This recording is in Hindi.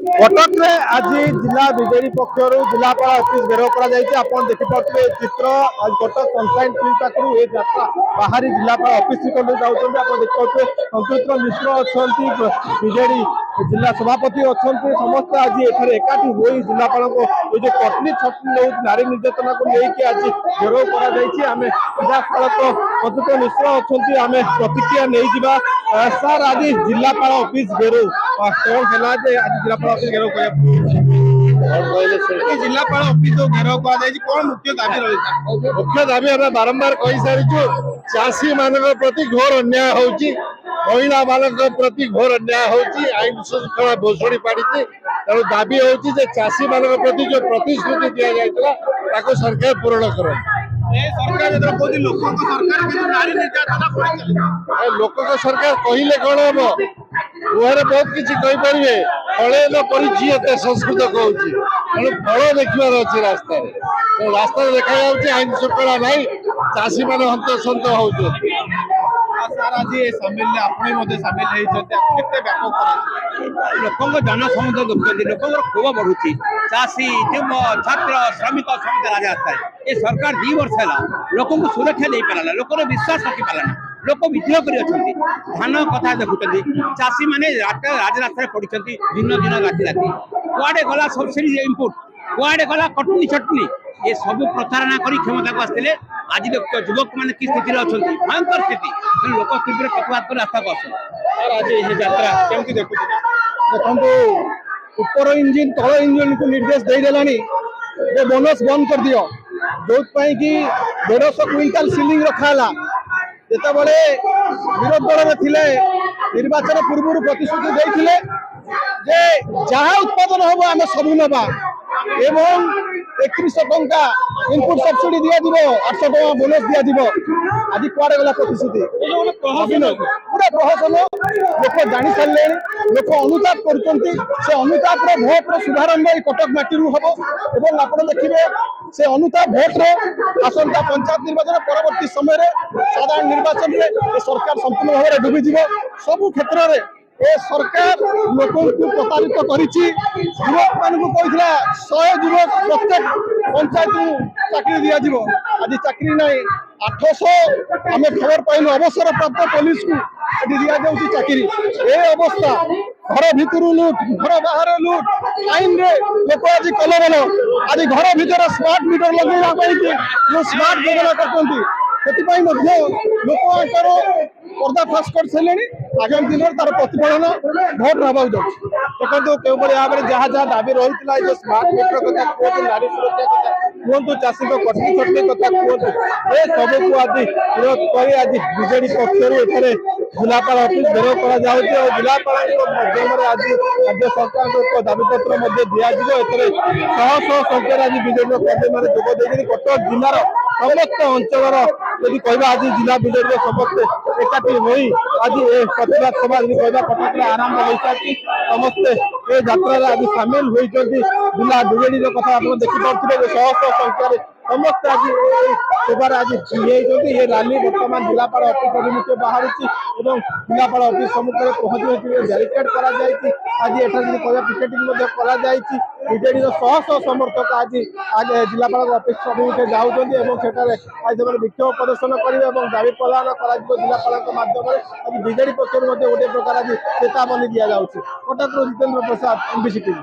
कटक रे आज जिला बीजेडी पक्षर जिलापाल ऑफिस घेराव करा देखिपे चित्र आज कटक कंसाइंट फील्ड पाखु ये यात्रा बाहरी जिलापाल ऑफिस जाऊँ देखिए संतृप्त मिश्र अच्छा बीजेडी जिला सभापति अच्छा समस्त आज एकाठी हो जिलापाल को जो कटनी छटनी नारी निर्यातना को लेकिन आज घेराव करें संतृप्त मिश्र अच्छा आम प्रतिक्रिया नहीं सर आज जिलापाल ऑफिस घेराव कौन है आज जिलापाल ऑफिस घेराव जिलापाल ऑफिस घेराव कौन मुख्य दाबी रही मुख्य दाबी आम बारंबार कही सारी चाषी मान प्रति घोर अन्याय होची महिला मान प्रति घोर अन्याय होची आईन श्रृंखला भोसड़ी पाड़ी तेणु दाबी होची चाषी मान प्रति जो प्रतिश्रुति दि जाता सरकार पूरण कर लोक सरकार कहले कौन हम मुहर बहुत किसी कहींपारे फले न पड़े संस्कृत कहूँ तेणु फल देखार अच्छे रास्ता रास्ता देखा आईन श्रृंखला ना चाषी मान हंतसंत हो लोक जनसमूह देखते लोक क्षोभ बढ़ुची चाषी युव छात्र श्रमिक समस्त राजा आए ये सरकार 2 वर्ष है लोक सुरक्षा नहीं पारा लोक विश्वास रखी पारा लोक विद्रोह कर धान कथा देखुं चाषी मैंने राजरास्तार पड़ते दिन दिन राति राति कुआडे गला सब्सिडी इनपुट कुआडे गला कटनी छटनी ये सब प्रतारणा कर क्षमता को आसते आज युवक मैंने कि स्थिति अच्छा भयंकर स्थिति लोक तीव्र प्रतिवाद कर रास्ता को आस आज ये यात्रा केमती देखुं देखो ऊपर इंजिन तल इंजिन को निर्देश देदेलानी बोनस बंद कर दियो जो कि 150 क्विंटाल सिलिंग रखाला जितेबाला विरोध दल में थिले निर्वाचन पूर्व प्रतिश्रुति देते जे जहाँ उत्पादन हम आम सब नवा एवं 3100 टंका इनपुट सब्सिडी दिया 800 टंका बोनस दिया आज कुआडे गला प्रतिश्रुति पूरा प्रहसन लोक जानी सारे लोक अनुताप कर अनुताप भोट शुभारंभ कटक माटी हम और आप देखिए से अनुताप भोट आसंता पंचायत निर्वाचन परवर्ती समय साधारण निर्वाचन में सरकार संपूर्ण भाव में डूबीज सबू क्षेत्र में ए सरकार लोक प्रतारित युवक मान कहला 100 युवक प्रत्येक पंचायत चाकरी दिज्व आज चाकरी ना 800 आम खबर पाइल अवसर प्राप्त पुलिस को दि चाकरी ए अवस्था घर भितर लुट घर बाहर लुट आईन रे लोक आज कलबल आज घर भीतर स्मार्ट मीटर लगे जो स्मार्ट योजना करते लोक पर्दाफाश कर सारे आगामी दिन में तार प्रतिफलन भोट नाबाक देखो क्यों भाव में जहाँ जहाँ दाबी रही है जो स्मार्ट मीटर कथा कहतु नारी सुरक्षा कथा कहतु चाषी कटनी छटनी कथा कहतु ये सब को आज विरोध कर आज बीजेडी पक्षर जिलापाल ऑफिस घेराव कर जिलापाल माध्यम आज राज्य सरकार को एक दाबीपत्र दिज्व शह संख्यार आज बीजेडी कर्मी मैंने जोगद कटक जिलार समस्त अंचल यदि कह आज जिला बीजेडी समस्त एकाठी हो आज ये प्रतिवाद सभा कहा कटक आरंभ हो सारी समस्ते ये यात्रा आज सामिल होती जिला बीजेडी कथा आप देखिपे शह शह संख्यार समस्त आज सभार आज ये रैली बर्तमान जिलापाल ऑफिस अभिमुखे बाहर जिलापाल ऑफिस सम्मुखें पहुंची बैरिकेड आज एठार कह पिकेटिंग बीजेडी शह शह समर्थक आज आज जिलापाल ऑफिस अभिमुखे जाऊँच आज विक्षोभ प्रदर्शन करेंगे और दाबी प्रदान कर जिलापाल माध्यम आज बीजेडी पक्ष गोटे प्रकार आज चेतावनी दि जाऊँगी कटक जितेन्द्र प्रसाद एमबीसी टीवी।